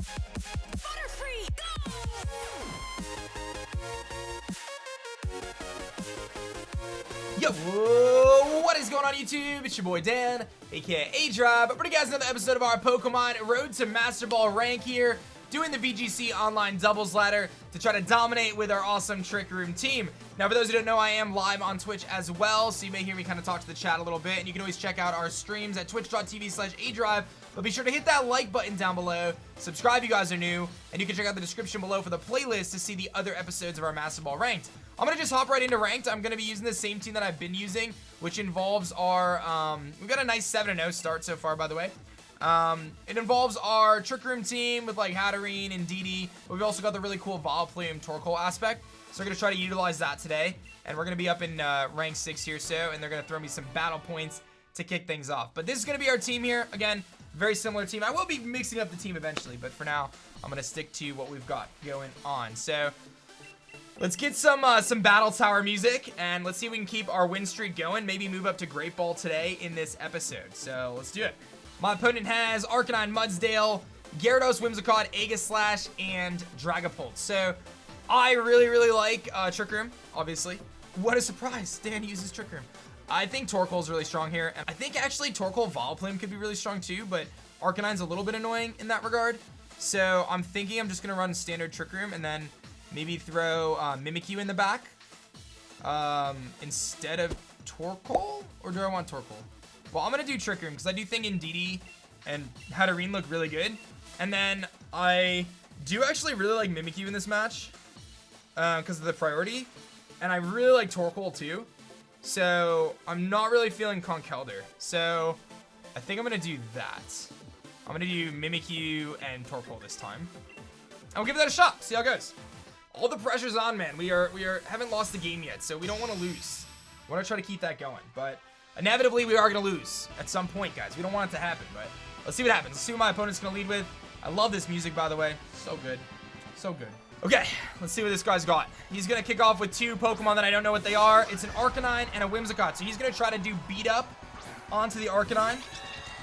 Butterfree, go! Yo, whoa, what is going on YouTube? It's your boy Dan, aka aDrive. Bringing you guys another episode of our Pokemon Road to Master Ball rank here, doing the VGC Online Doubles ladder to try to dominate with our awesome Trick Room team. Now, for those who don't know, I am live on Twitch as well, so you may hear me kind of talk to the chat a little bit, and you can always check out our streams at twitch.tv/aDrive, but be sure to hit that like button down below, subscribe if you guys are new, and you can check out the description below for the playlist to see the other episodes of our Master Ball ranked. I'm going to just hop right into ranked. I'm going to be using the same team that I've been using, which involves our, we've got a nice 7-0 start so far, by the way. It involves our Trick Room team with like HATTERENE and DD. We've also got the really cool Vileplume Torkoal aspect. So we're going to try to utilize that today. And we're going to be up in rank 6 here so, and they're going to throw me some battle points to kick things off. But this is going to be our team here. Again, very similar team. I will be mixing up the team eventually, but for now, I'm going to stick to what we've got going on. So let's get some Battle Tower music, and let's see if we can keep our win streak going. Maybe move up to Great Ball today in this episode. So let's do it. My opponent has Arcanine, Mudsdale, Gyarados, Whimsicott, Aegislash, and Dragapult. So I really like Trick Room, obviously. What a surprise, Dan uses Trick Room. I think Torkoal's really strong here, and I think actually Torkoal Vileplume could be really strong too, but Arcanine's a little bit annoying in that regard. So I'm thinking I'm just going to run standard Trick Room and then maybe throw Mimikyu in the back instead of Torkoal, or do I want Torkoal? Well, I'm going to do Trick Room because I do think DD and HATTERENE look really good. And then I do actually really like Mimikyu in this match because of the priority. And I really like Torkoal too. So I'm not really feeling Conkeldurr. So I think I'm going to do that. I'm going to do Mimikyu and Torkoal this time. I'll give that a shot. See how it goes. All the pressure's on, man. We haven't lost the game yet, so we don't want to lose. We want to try to keep that going, but inevitably we are going to lose at some point, guys. We don't want it to happen, but let's see what happens. Let's see what my opponent's going to lead with. I love this music, by the way. So good. So good. Okay, let's see what this guy's got. He's going to kick off with two Pokemon that I don't know what they are. It's an Arcanine and a Whimsicott, so he's going to try to do beat up onto the Arcanine.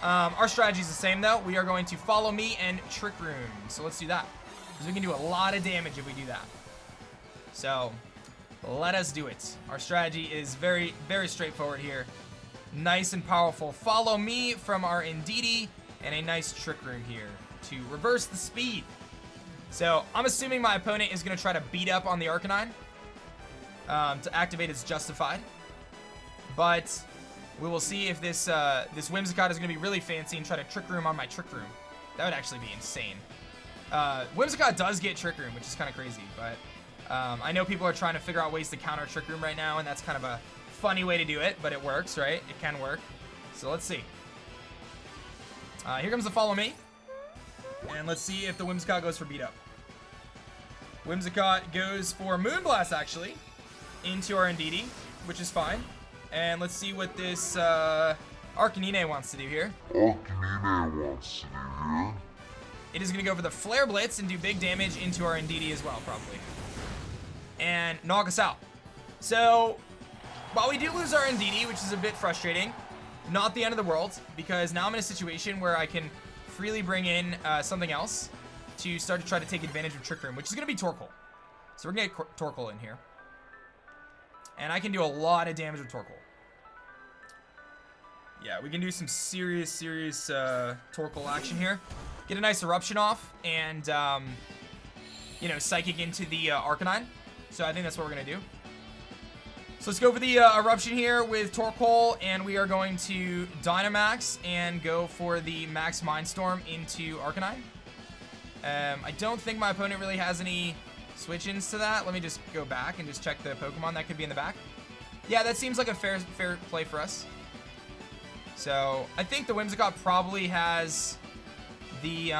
Our strategy's the same, though. We are going to follow me and Trick Room, so let's do that. Because we can do a lot of damage if we do that. So, let us do it. Our strategy is very straightforward here. Nice and powerful. Follow me from our Indeedee, and a nice Trick Room here to reverse the speed. So, I'm assuming my opponent is going to try to beat up on the Arcanine to activate its Justified. But we will see if this Whimsicott is going to be really fancy and try to Trick Room on my Trick Room. That would actually be insane. Whimsicott does get Trick Room, which is kind of crazy, but I know people are trying to figure out ways to counter Trick Room right now, and that's kind of a funny way to do it, but it works, right? It can work. So let's see. Here comes the Follow Me, and let's see if the Whimsicott goes for Beat Up. Whimsicott goes for Moonblast, actually, into our Indeedee, which is fine. And let's see what this Arcanine wants to do here. It is going to go for the Flare Blitz and do big damage into our Indeedee as well, probably. And knock us out. So, while we do lose our Indeedee, which is a bit frustrating, not the end of the world, because now I'm in a situation where I can freely bring in something else to start to try to take advantage of Trick Room, which is going to be Torkoal. So we're going to get Torkoal in here. And I can do a lot of damage with Torkoal. Yeah, we can do some serious Torkoal action here. Get a nice Eruption off and, you know, Psychic into the Arcanine. So I think that's what we're going to do. So let's go for the Eruption here with Torkoal, and we are going to Dynamax and go for the Max Mindstorm into Arcanine. I don't think my opponent really has any switch-ins to that. Let me just go back and just check the Pokemon that could be in the back. Yeah, that seems like a fair play for us. So I think the Whimsicott probably has the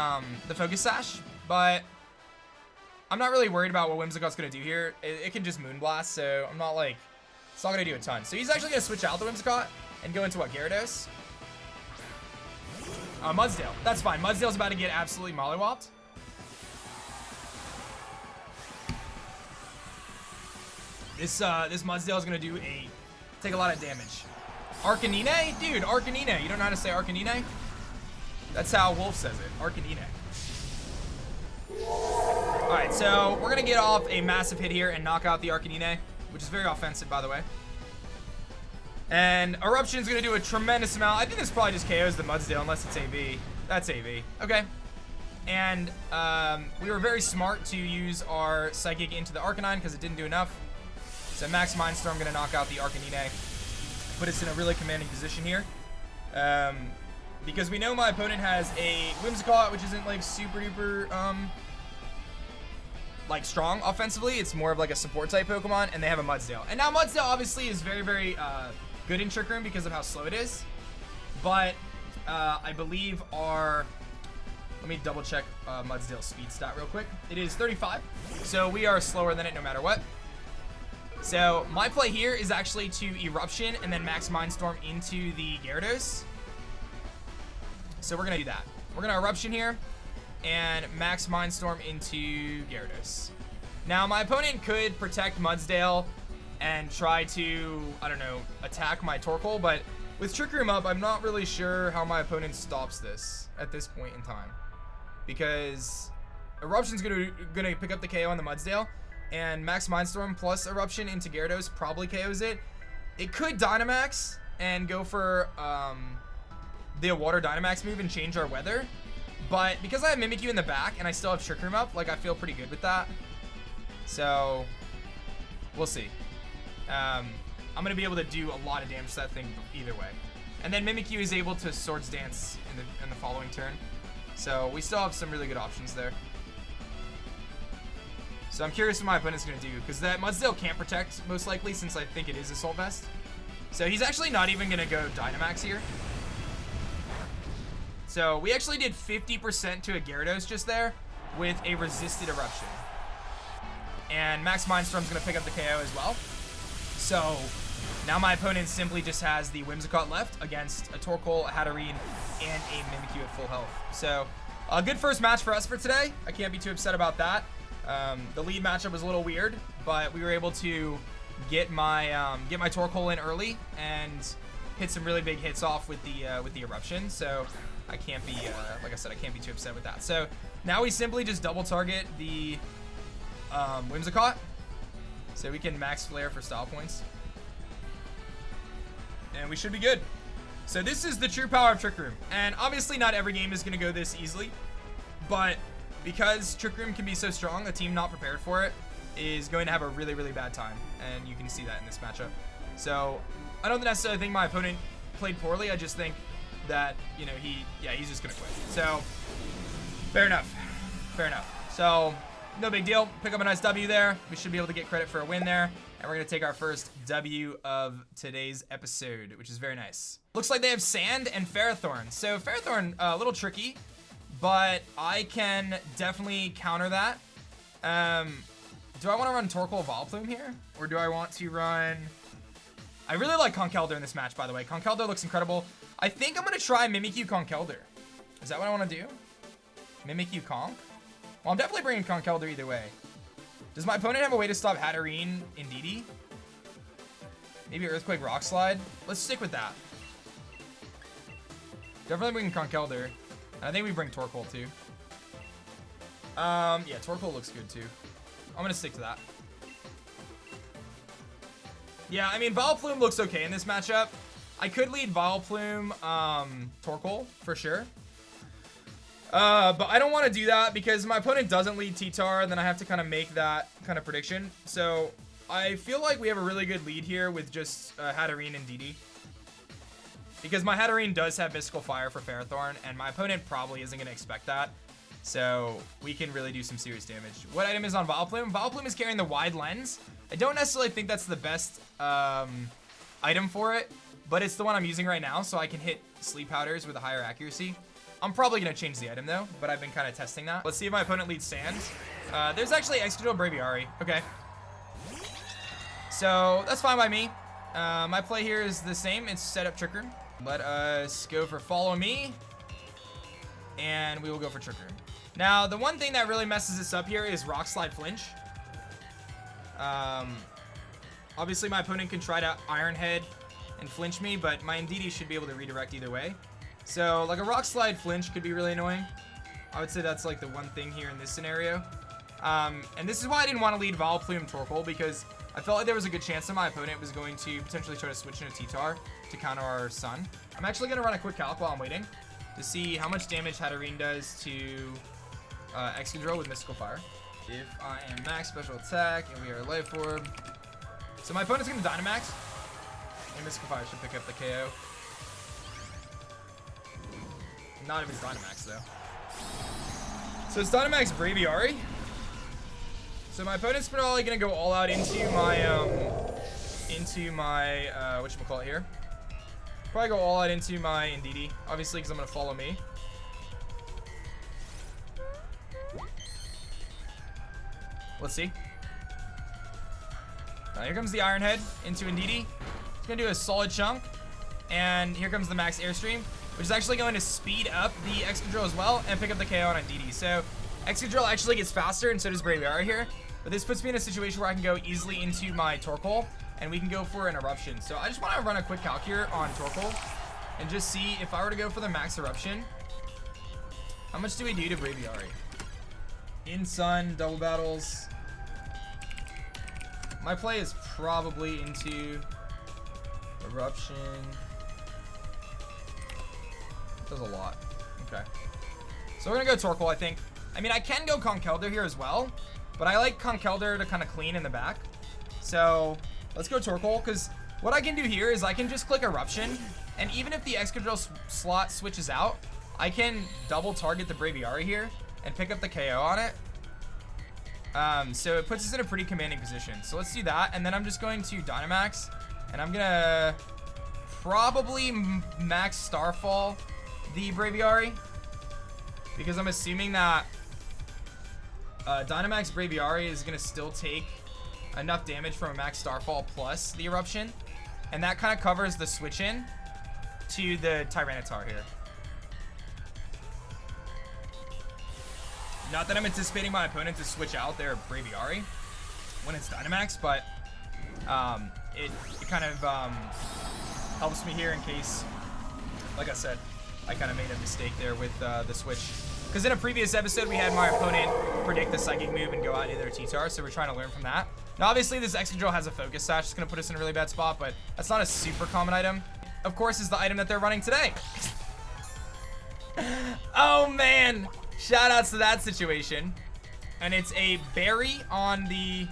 Focus Sash, but I'm not really worried about what Whimsicott's going to do here. It can just Moonblast, so I'm not like, it's not going to do a ton. So he's actually going to switch out the Whimsicott and go into what, Gyarados? Mudsdale. That's fine. Mudsdale's about to get absolutely mollywopped. This Mudsdale is going to take a lot of damage. Arcanine? Dude, Arcanine. You don't know how to say Arcanine? That's how Wolf says it. Arcanine. Alright, so we're going to get off a massive hit here and knock out the HATTERENE, which is very offensive, by the way. And Eruption's going to do a tremendous amount. I think this probably just KOs the Mudsdale unless it's AV. That's AV. Okay. And we were very smart to use our Psychic into the Arcanine because it didn't do enough. So Max Mindstorm going to knock out the HATTERENE. Put us in a really commanding position here. Because we know my opponent has a Whimsicott, which isn't like super duper like strong offensively. It's more of like a support type Pokemon, and they have a Mudsdale. And now Mudsdale obviously is very, very good in Trick Room because of how slow it is. But I believe our, let me double check Mudsdale's speed stat real quick. It is 35, so we are slower than it no matter what. So my play here is actually to Eruption and then Max Mindstorm into the Gyarados. So we're gonna do that. We're gonna Eruption here and Max Mindstorm into Gyarados. Now my opponent could protect Mudsdale and try to, I don't know, attack my Torkoal, but with Trick Room up, I'm not really sure how my opponent stops this at this point in time. Because Eruption's gonna pick up the KO on the Mudsdale, and Max Mindstorm plus Eruption into Gyarados probably KOs it. It could Dynamax and go for the Water Dynamax move and change our weather. But because I have Mimikyu in the back and I still have Trick Room up, like I feel pretty good with that. So we'll see. I'm gonna be able to do a lot of damage to that thing either way. And then Mimikyu is able to Swords Dance in the following turn. So we still have some really good options there. So I'm curious what my opponent's gonna do, because that Mudsdale can't protect most likely since I think it is Assault Vest. So he's actually not even gonna go Dynamax here. So we actually did 50% to a Gyarados just there with a resisted Eruption. And Max Mindstorm's gonna pick up the KO as well. So now my opponent simply just has the Whimsicott left against a Torkoal, a Hatterene, and a Mimikyu at full health. So a good first match for us for today. I can't be too upset about that. The lead matchup was a little weird, but we were able to get my Torkoal in early and hit some really big hits off with the Eruption. So I can't be, like I said, I can't be too upset with that. So now we simply just double target the Whimsicott, so we can max flare for style points, and we should be good. So this is the true power of Trick Room, and obviously not every game is going to go this easily, but because Trick Room can be so strong, a team not prepared for it is going to have a really, really bad time, and you can see that in this matchup. So I don't necessarily think my opponent played poorly. I just think that, you know, he's just gonna quit. So fair enough. So no big deal. Pick up a nice W there. We should be able to get credit for a win there, and we're gonna take our first W of today's episode, which is very nice. Looks like they have Sand and Ferrothorn. So Ferrothorn, a little tricky, but I can definitely counter that. Do I want to run Torkoal Vileplume here, or do I want to run? I really like Conkeldurr in this match, by the way. Conkeldurr looks incredible. I think I'm going to try Mimikyu Conkeldurr. Is that what I want to do? Mimikyu Conk? Well, I'm definitely bringing Conkeldurr either way. Does my opponent have a way to stop HATTERENE in DD? Maybe Earthquake Rock Slide? Let's stick with that. Definitely bringing Conkeldurr. I think we bring Torkoal too. Yeah, Torkoal looks good too. I'm going to stick to that. Yeah, I mean, Vileplume looks okay in this matchup. I could lead Vileplume, Torkoal, for sure. But I don't want to do that because my opponent doesn't lead T-Tar, and then I have to kind of make that kind of prediction. So I feel like we have a really good lead here with just HATTERENE and DD. Because my HATTERENE does have Mystical Fire for Ferrothorn, and my opponent probably isn't going to expect that. So we can really do some serious damage. What item is on Vileplume? Vileplume is carrying the Wide Lens. I don't necessarily think that's the best item for it, but it's the one I'm using right now, so I can hit Sleep Powders with a higher accuracy. I'm probably going to change the item, though, but I've been kind of testing that. Let's see if my opponent leads Sand. There's actually Excadrill Braviary. Okay. So that's fine by me. My play here is the same. It's set up Trick Room. Let us go for Follow Me, and we will go for Trick Room. Now, the one thing that really messes this up here is Rock Slide Flinch. Obviously, my opponent can try to Iron Head and flinch me, but my Indeedee should be able to redirect either way. So, like, a Rock Slide Flinch could be really annoying. I would say that's, like, the one thing here in this scenario. And this is why I didn't want to lead Vileplume Torkoal, because I felt like there was a good chance that my opponent was going to potentially try to switch into T-Tar to counter our Sun. I'm actually going to run a quick calc while I'm waiting to see how much damage Hatterene does to Excadrill with Mystical Fire. If I am max special attack and we are Life Orb. So my opponent's going to Dynamax. And Mystical Fire should pick up the KO. Not if it's Dynamax though. So it's Dynamax Braviary. So my opponent's probably going to go all out into my whatchamacallit here. Probably go all out into my Indeedee, obviously, because I'm going to follow me. Let's see. Here comes the Iron Head into Indeedee. It's going to do a solid chunk. And here comes the Max Airstream, which is actually going to speed up the Excadrill as well and pick up the KO on Indeedee. So Excadrill actually gets faster, and so does Braviary here. But this puts me in a situation where I can go easily into my Torkoal, and we can go for an Eruption. So I just want to run a quick calc here on Torkoal and just see if I were to go for the Max Eruption, how much do we do to Braviary? In Sun, double battles. My play is probably into Eruption. Does a lot. Okay. So we're going to go Torkoal, I think. I mean, I can go Conkeldurr here as well, but I like Conkeldurr to kind of clean in the back. So let's go Torkoal, because what I can do here is I can just click Eruption, and even if the Excadrill slot switches out, I can double target the Braviary here and pick up the KO on it. So it puts us in a pretty commanding position. So let's do that, and then I'm just going to Dynamax, and I'm going to probably Max Starfall the Braviary, because I'm assuming that Dynamax Braviary is going to still take enough damage from a Max Starfall plus the Eruption, and that kind of covers the switch in to the Tyranitar here. Not that I'm anticipating my opponent to switch out their Braviary when it's Dynamax, but it kind of helps me here in case, like I said, I kind of made a mistake there with the switch. Because in a previous episode, we had my opponent predict the Psychic move and go out into their T-Tar, so we're trying to learn from that. Now, obviously, this Excadrill has a Focus Sash. It's going to put us in a really bad spot, but that's not a super common item. Of course, is the item that they're running today. Oh, man. Shout-outs to that situation. And it's a Berry on the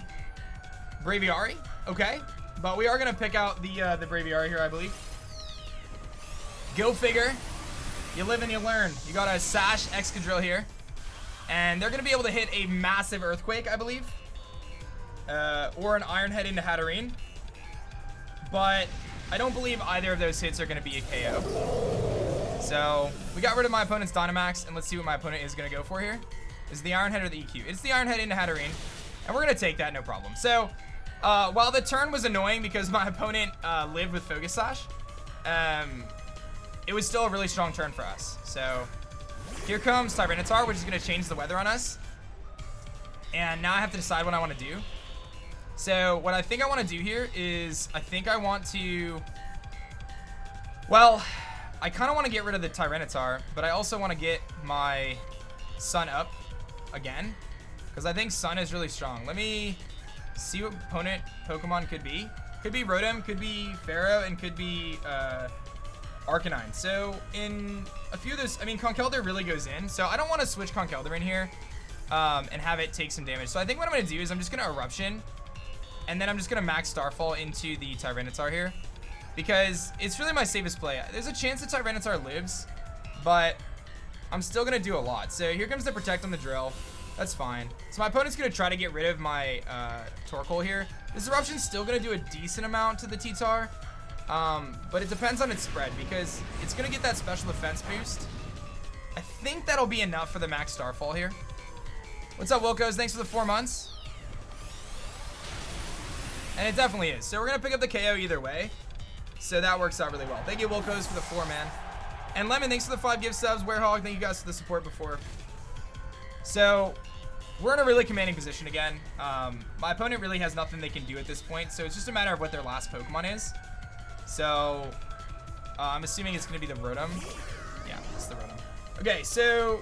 Braviary. Okay. But we are going to pick out the Braviary here, I believe. Go figure. You live and you learn. You got a Sash Excadrill here. And they're going to be able to hit a massive Earthquake, I believe. Or an Iron Head into Hatterene. But I don't believe either of those hits are going to be a KO. So we got rid of my opponent's Dynamax. And let's see what my opponent is going to go for here. Is it the Iron Head or the EQ? It's the Iron Head into Hatterene. And we're going to take that, no problem. So while the turn was annoying because my opponent lived with Focus Sash, it was still a really strong turn for us. So here comes Tyranitar, which is going to change the weather on us. And now I have to decide what I want to do. So what I think I want to do here is I think I want to... Well, I kind of want to get rid of the Tyranitar, but I also want to get my Sun up again, because I think Sun is really strong. Let me see what opponent Pokemon could be. Could be Rotom, could be Pharaoh, and could be... Arcanine. So in a few of those, I mean, Conkeldurr really goes in, so I don't want to switch Conkeldurr in here and have it take some damage. So I think what I'm going to do is I'm just going to Eruption, and then I'm just going to Max Starfall into the Tyranitar here, because it's really my safest play. There's a chance that Tyranitar lives, but I'm still going to do a lot. So here comes the Protect on the Drill. That's fine. So my opponent's going to try to get rid of my Torkoal here. This Eruption's still going to do a decent amount to the T-Tar. But it depends on its spread, because it's going to get that special defense boost. I think that'll be enough for the Max Starfall here. What's up, Wilkos? Thanks for the 4 months. And it definitely is. So we're going to pick up the KO either way. So that works out really well. Thank you, Wilkos, for the 4, man. And Lemon, thanks for the 5 gift subs. Werehog, thank you guys for the support before. So we're in a really commanding position again. My opponent really has nothing they can do at this point, so it's just a matter of what their last Pokemon is. So, I'm assuming it's going to be the Rotom. Yeah, it's the Rotom. Okay, so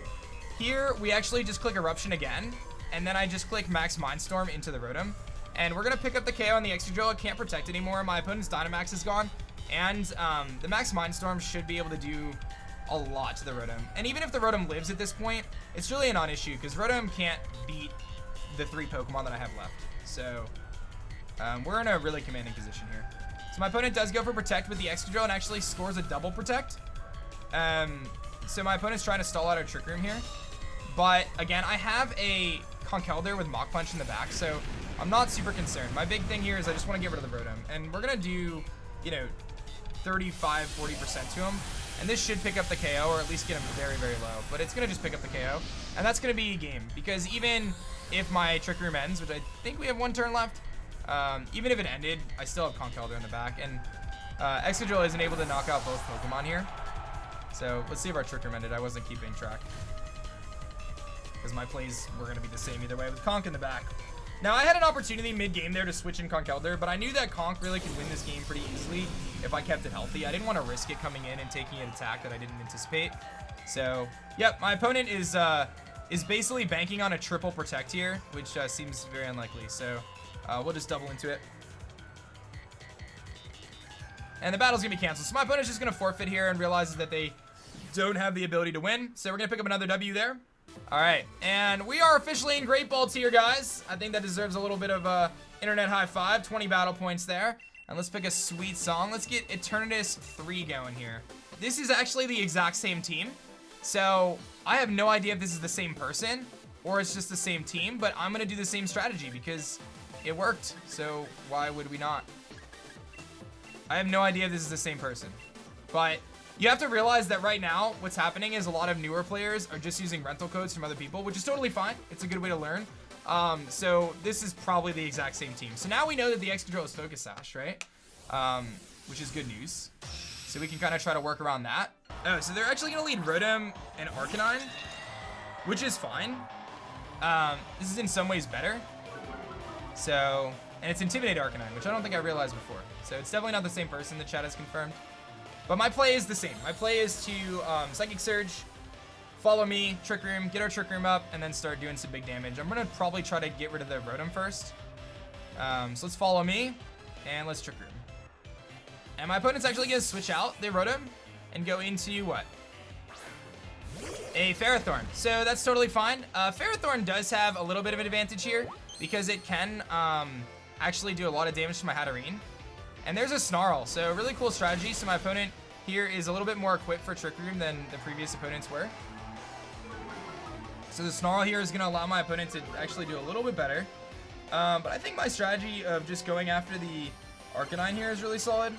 here we actually just click Eruption again. and then I just click Max Mindstorm into the Rotom. And we're going to pick up the KO on the Excadrill. It can't protect anymore. My opponent's Dynamax is gone. And the Max Mindstorm should be able to do a lot to the Rotom. And even if the Rotom lives at this point, it's really a non-issue because Rotom can't beat the 3 Pokemon that I have left. So we're in a really commanding position here. So my opponent does go for Protect with the Excadrill and actually scores a double Protect. So my opponent's trying to stall out our Trick Room here. But again, I have a Conkeldurr with Mach Punch in the back, so I'm not super concerned. My big thing here is I just want to get rid of the Rotom. And we're going to do, you know, 35-40% to him. And this should pick up the KO, or at least get him very, very low. But it's going to just pick up the KO. And that's going to be a game. Because even if my Trick Room ends, which I think we have 1 turn left, even if it ended, I still have Conkeldurr in the back. And Excadrill isn't able to knock out both Pokemon here. So let's see if our Trick Room ended. I wasn't keeping track, because my plays were going to be the same either way with Conk in the back. Now, I had an opportunity mid-game there to switch in Conkeldurr, but I knew that Conk really could win this game pretty easily if I kept it healthy. I didn't want to risk it coming in and taking an attack that I didn't anticipate. So, yep, my opponent is basically banking on a triple Protect here, which seems very unlikely. So, we'll just double into it. And the battle's going to be canceled. So my opponent's just going to forfeit here and realizes that they don't have the ability to win. So we're going to pick up another W there. All right, and we are officially in Great Ball Tier, guys. I think that deserves a little bit of a internet high five. 20 battle points there. And let's pick a sweet song. Let's get Eternatus 3 going here. This is actually the exact same team. So I have no idea if this is the same person or it's just the same team, but I'm going to do the same strategy because it worked. So why would we not? I have no idea if this is the same person, but you have to realize that right now what's happening is a lot of newer players are just using rental codes from other people, which is totally fine. It's a good way to learn. So this is probably the exact same team. So now we know that the Excadrill is Focus Sash, right? Which is good news. So we can kind of try to work around that. Oh, so they're actually going to lead Rotom and Arcanine, which is fine. This is in some ways better. So, and it's Intimidate Arcanine, which I don't think I realized before. So it's definitely not the same person. The chat has confirmed. But my play is the same. My play is to Psychic Surge, follow me, Trick Room, get our Trick Room up, and then start doing some big damage. I'm going to probably try to get rid of the Rotom first. So let's follow me, and let's Trick Room. And my opponent's actually going to switch out the Rotom and go into what? A Ferrothorn. So that's totally fine. Ferrothorn does have a little bit of an advantage here because it can actually do a lot of damage to my Hatterene. And there's a Snarl, so really cool strategy. So my opponent here is a little bit more equipped for Trick Room than the previous opponents were. So the Snarl here is going to allow my opponent to actually do a little bit better. But I think my strategy of just going after the Arcanine here is really solid.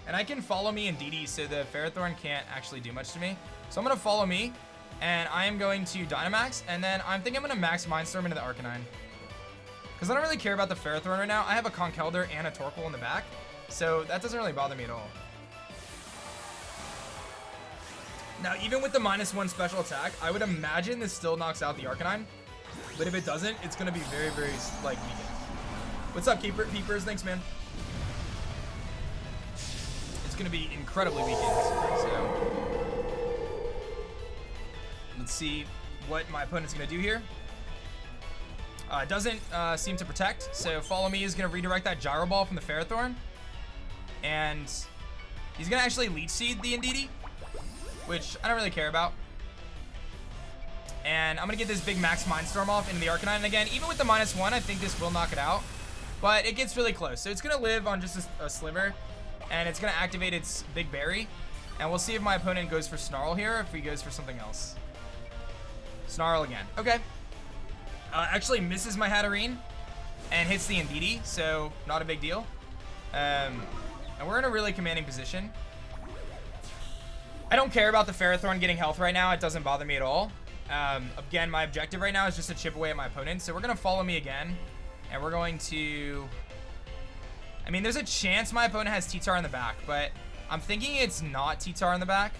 And I can follow me and DD, so the Ferrothorn can't actually do much to me. So I'm going to follow me, and I am going to Dynamax, and then I'm thinking I'm going to Max Mindstorm into the Arcanine. Because I don't really care about the Ferrothorn right now. I have a Conkeldurr and a Torkoal in the back, so that doesn't really bother me at all. Now, even with the -1 special attack, I would imagine this still knocks out the Arcanine. But if it doesn't, it's going to be very, very, like, weakened. What's up, Keepers? Thanks, man. It's going to be incredibly weakened. So, let's see what my opponent's going to do here. Doesn't seem to protect, so Follow Me is going to redirect that Gyro Ball from the Ferrothorn. And he's going to actually Leech Seed the Indeedee, which I don't really care about. And I'm going to get this big Max Mindstorm off into the Arcanine. And again, even with the -1, I think this will knock it out. But it gets really close. So it's going to live on just a sliver. And it's going to activate its Big Berry. And we'll see if my opponent goes for Snarl here or if he goes for something else. Snarl again. Okay. Actually misses my Hatterene and hits the Indeedee. So not a big deal. And we're in a really commanding position. I don't care about the Ferrothorn getting health right now. It doesn't bother me at all. Again, my objective right now is just to chip away at my opponent. So we're going to Follow Me again. And we're going to... I mean, there's a chance my opponent has T-Tar in the back. But I'm thinking it's not T-Tar in the back.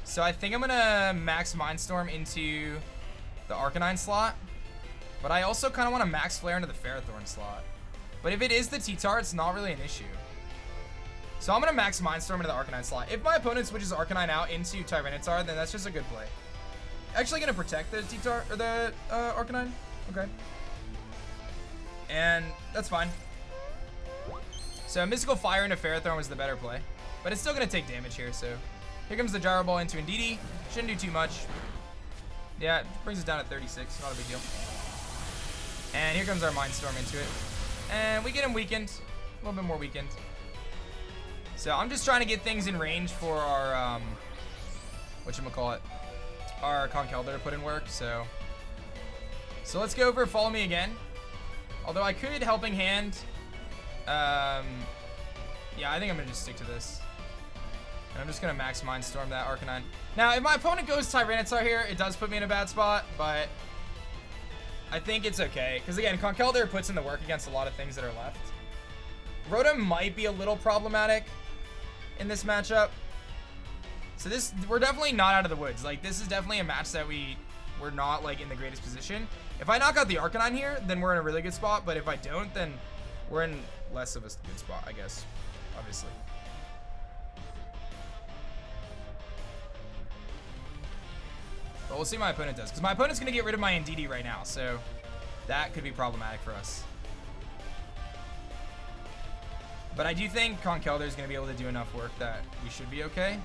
So I think I'm going to Max Mindstorm into the Arcanine slot. But I also kind of want to Max Flare into the Ferrothorn slot. But if it is the T-Tar, it's not really an issue. So I'm going to Max Mindstorm into the Arcanine slot. If my opponent switches Arcanine out into Tyranitar, then that's just a good play. Actually going to protect the T-Tar, or the Arcanine. Okay. And that's fine. So Mystical Fire into Ferrothorn was the better play. But it's still going to take damage here, so... Here comes the Gyro Ball into Indeedee. Shouldn't do too much. Yeah, it brings us down to 36. Not a big deal. And here comes our Mind Storm into it. And we get him weakened. A little bit more weakened. So I'm just trying to get things in range for our, whatchamacallit, our Conkeldurr to put in work, so let's go for Follow Me again. Although I could Helping Hand. Yeah, I think I'm gonna just stick to this. And I'm just gonna max Mindstorm that Arcanine. Now, if my opponent goes Tyranitar here, it does put me in a bad spot, but I think it's okay. Because again, Conkeldurr puts in the work against a lot of things that are left. Rotom might be a little problematic in this matchup. So we're definitely not out of the woods. Like, this is definitely a match that we're not, like, in the greatest position. If I knock out the Arcanine here, then we're in a really good spot. But if I don't, then we're in less of a good spot, I guess. Obviously. But we'll see what my opponent does. Because my opponent's going to get rid of my Indeedee right now. So that could be problematic for us. But I do think Conkeldurr is going to be able to do enough work that we should be okay.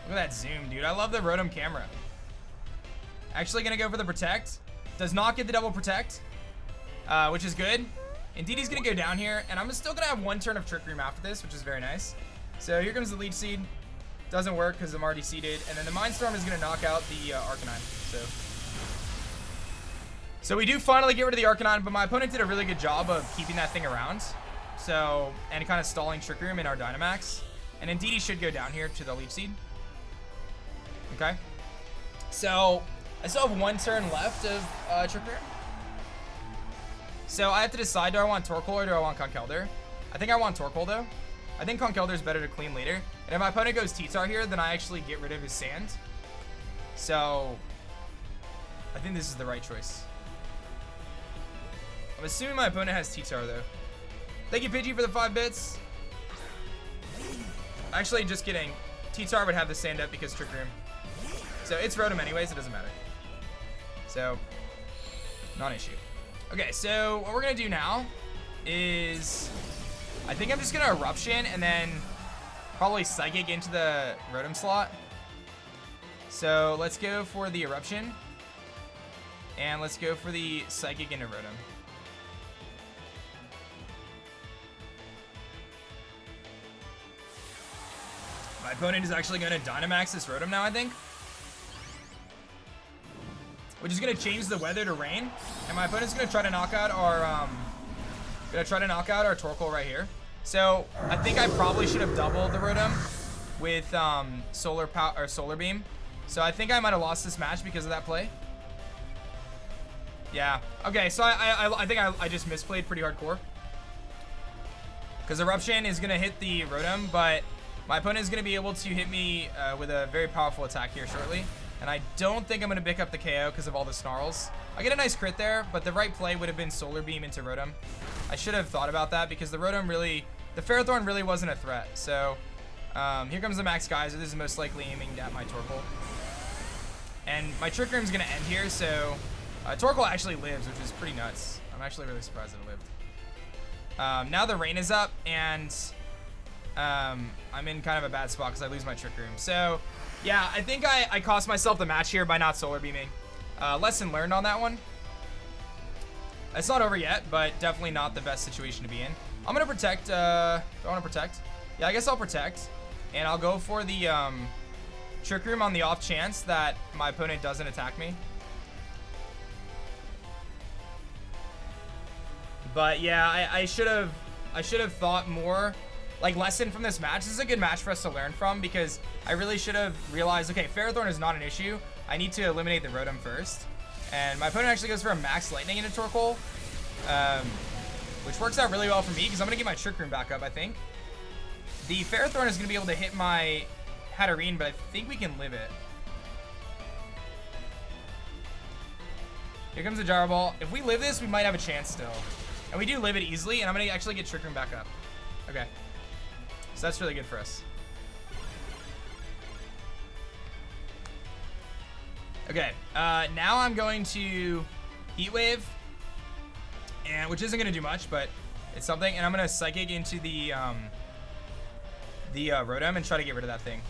Look at that zoom, dude. I love the Rotom camera. Actually going to go for the Protect. Does not get the double Protect, which is good. Indeedee's going to go down here, and I'm still going to have one turn of Trick Room after this, which is very nice. So here comes the Leech Seed. Doesn't work because I'm already seeded. And then the Mindstorm is going to knock out the Arcanine. So we do finally get rid of the Arcanine, but my opponent did a really good job of keeping that thing around. So, and kind of stalling Trick Room in our Dynamax. And Indeedee should go down here to the Leech Seed. Okay. So, I still have one turn left of Trick Room. So I have to decide, do I want Torkoal or do I want Conkeldurr? I think I want Torkoal though. I think Conkeldurr is better to clean later. And if my opponent goes T-Tar here, then I actually get rid of his Sand. So, I think this is the right choice. I'm assuming my opponent has T-Tar though. Thank you, Pidgey, for the 5 bits. Actually, just kidding. T-Tar would have the Sand up because Trick Room. So it's Rotom anyways, it doesn't matter. So, non-issue. Okay, so what we're gonna do now is, I think I'm just gonna Eruption and then probably Psychic into the Rotom slot. So let's go for the Eruption. And let's go for the Psychic into Rotom. My opponent is actually gonna Dynamax this Rotom now, I think. Which is gonna change the weather to rain. And my opponent's gonna try to knock out our Torkoal right here. So I think I probably should have doubled the Rotom with Solar Beam. So I think I might have lost this match because of that play. Yeah. Okay, so I think I just misplayed pretty hardcore. Because Eruption is gonna hit the Rotom, but my opponent is gonna be able to hit me with a very powerful attack here shortly. And I don't think I'm going to pick up the KO because of all the snarls. I get a nice crit there, but the right play would have been Solar Beam into Rotom. I should have thought about that because the Ferrothorn really wasn't a threat. So here comes the Max Geyser. This is most likely aiming at my Torkoal. And my Trick Room is going to end here, so Torkoal actually lives, which is pretty nuts. I'm actually really surprised that it lived. Now the rain is up, and I'm in kind of a bad spot because I lose my Trick Room. So yeah, I think I cost myself the match here by not Solar Beaming. Lesson learned on that one. It's not over yet, but definitely not the best situation to be in. I'm going to Protect. Do I want to Protect? Yeah, I guess I'll Protect. And I'll go for the Trick Room on the off chance that my opponent doesn't attack me. But yeah, I should have thought more. Like, lesson from this match. This is a good match for us to learn from because I really should have realized, okay, Ferrothorn is not an issue. I need to eliminate the Rotom first. And my opponent actually goes for a Max Lightning into Torkoal, which works out really well for me because I'm going to get my Trick Room back up, I think. The Ferrothorn is going to be able to hit my Hatterene, but I think we can live it. Here comes the Gyro Ball. If we live this, we might have a chance still. And we do live it easily, and I'm going to actually get Trick Room back up. Okay. So that's really good for us. Okay, now I'm going to Heat Wave, and which isn't gonna do much, but it's something. And I'm gonna Psychic into the Rotom and try to get rid of that thing.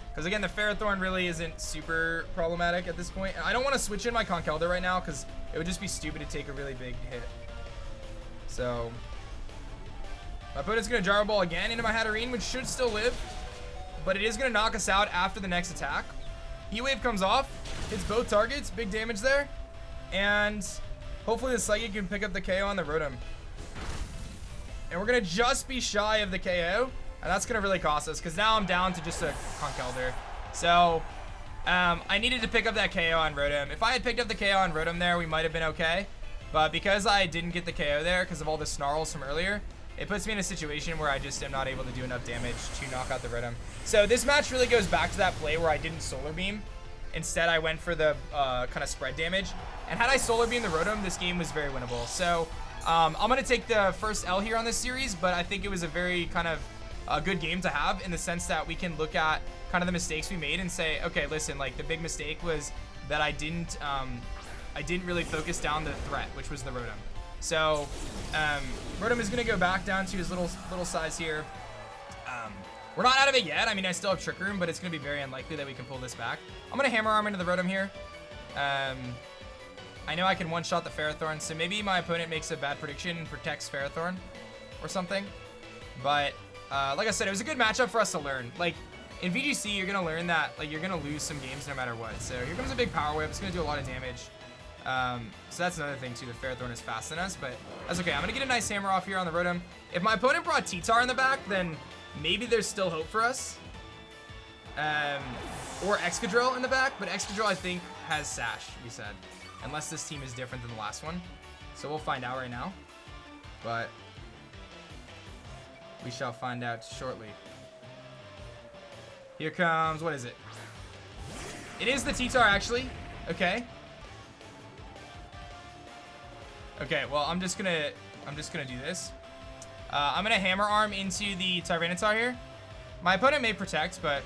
Because again, the Ferrothorn really isn't super problematic at this point. And I don't want to switch in my Conkeldurr right now because it would just be stupid to take a really big hit. So my opponent's gonna Gyro Ball again into my Hatterene, which should still live, but it is gonna knock us out after the next attack. Heat Wave comes off, hits both targets, big damage there, and hopefully the Psychic can pick up the KO on the Rotom. And we're gonna just be shy of the KO, and that's gonna really cost us because now I'm down to just a Conkeldurr. So I needed to pick up that KO on Rotom. If I had picked up the KO on Rotom there, we might have been okay. But because I didn't get the KO there because of all the snarls from earlier, it puts me in a situation where I just am not able to do enough damage to knock out the Rotom. So this match really goes back to that play where I didn't Solar Beam. Instead, I went for the kind of spread damage. And had I Solar Beam the Rotom, this game was very winnable. So I'm going to take the first L here on this series, but I think it was a very kind of good game to have in the sense that we can look at kind of the mistakes we made and say, okay, listen, like the big mistake was that I didn't really focus down the threat, which was the Rotom. So Rotom is going to go back down to his little size here. We're not out of it yet. I mean, I still have Trick Room, but it's going to be very unlikely that we can pull this back. I'm going to Hammer Arm into the Rotom here. I know I can one-shot the Ferrothorn, so maybe my opponent makes a bad prediction and protects Ferrothorn or something. But like I said, it was a good matchup for us to learn. Like, in VGC, you're going to learn that like you're going to lose some games no matter what. So here comes a big Power Whip. It's going to do a lot of damage. So that's another thing, too. The Ferrothorn is faster than us, but that's okay. I'm going to get a nice Hammer off here on the Rotom. If my opponent brought T-Tar in the back, then maybe there's still hope for us. Or Excadrill in the back, but Excadrill, I think, has Sash, we said. Unless this team is different than the last one. So we'll find out right now. But we shall find out shortly. Here comes, what is it? It is the T-Tar, actually. Okay. Okay, well, I'm just gonna do this. I'm gonna Hammer Arm into the Tyranitar here. My opponent may protect, but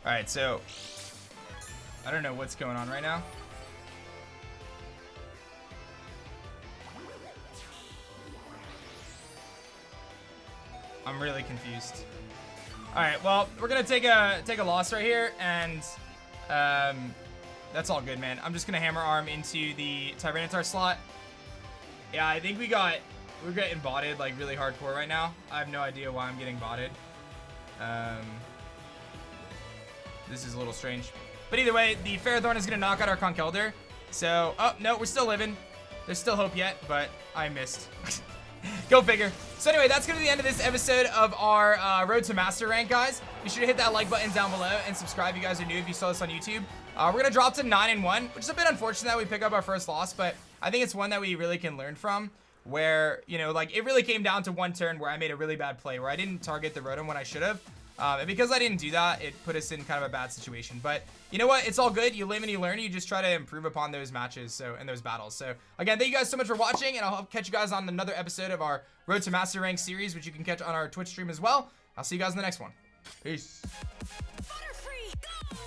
all right, so I don't know what's going on right now. I'm really confused. All right, well, we're gonna take a loss right here, and that's all good, man. I'm just gonna Hammer Arm into the Tyranitar slot. Yeah, I think we're getting botted like really hardcore right now. I have no idea why I'm getting botted. This is a little strange. But either way, the Ferrothorn is going to knock out our Conkeldurr. So, oh, no, we're still living. There's still hope yet, but I missed. Go figure. So anyway, that's going to be the end of this episode of our Road to Master Rank, guys. Be sure to hit that like button down below and subscribe if you guys are new if you saw this on YouTube. We're going to drop to 9-1, which is a bit unfortunate that we pick up our first loss, but I think it's one that we really can learn from. Where, you know, like, it really came down to one turn where I made a really bad play, where I didn't target the Rotom when I should have. And because I didn't do that, it put us in kind of a bad situation. But you know what? It's all good. You live and you learn. You just try to improve upon those matches and those battles. So again, thank you guys so much for watching, and I'll catch you guys on another episode of our Road to Master Rank series, which you can catch on our Twitch stream as well. I'll see you guys in the next one. Peace. Butterfree, go!